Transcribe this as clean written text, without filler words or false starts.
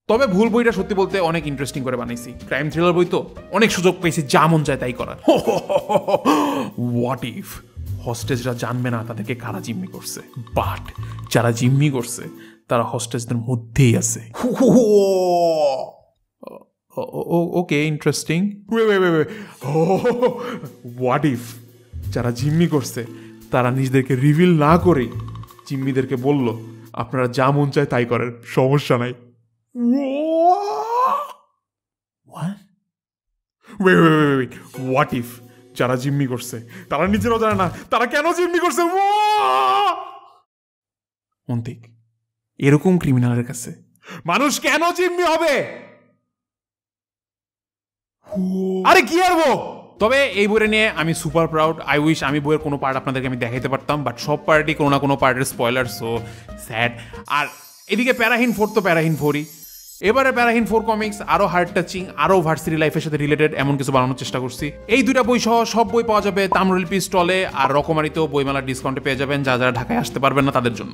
তবে ভুল বইটা সত্যি বলতে অনেক ইন্টারেস্টিং করে বানাইছি। ক্রাইম থ্রিলার বই তো অনেক সুযোগ পেয়েছি যা মন চায় তাই করার। হোয়াট ইফ হস্টেজরা জানবে না তাদেরকে কারা জিম্মি করছে, বাট যারা জিম্মি করছে তারা হস্টেজদের মধ্যেই আছে। ওকে, ইন্টারেস্টিং। হোয়াট ইফ যারা জিম্মি করছে তারা নিজেদেরকে রিভিল না করেই জিম্মিদেরকে বলল আপনারা যা মন চায় তাই করেন, সমস্যা নাই। হোয়াট ইফ যারা জিম্মি করছে তারা নিজেরাও জানে না তারা কেন জিম্মি করছে। অন্তিক, এরকম ক্রিমিনালের কাছে মানুষ কেন জিম্মি হবে? আরে কি আরবো। তবে এই বইটা নিয়ে আমি সুপার প্রাউড। আই উইশ আমি বইয়ের কোনো পার্ট আপনাদেরকে আমি দেখাইতে পারতাম, বাট সব পার্টই কোনো না কোনো পার্টের স্পয়লার, সো স্যাড। আর এদিকে প্যারাহিন 4 তো প্যারাহিন 4ই। এবারে প্যারাহিন 4 কমিক্স আরো হার্ড টাচিং, আরো ভার্সিটি লাইফের সাথে রিলেটেড এমন কিছু বানানোর চেষ্টা করছি। এই দুইটা বই সহ সব বই পাওয়া যাবে তামরুল পি স্টলে, আর রকমারিতেও বইমেলার ডিসকাউন্টে পেয়ে যাবেন, যারা ঢাকায় আসতে পারবেন না তাদের জন্য।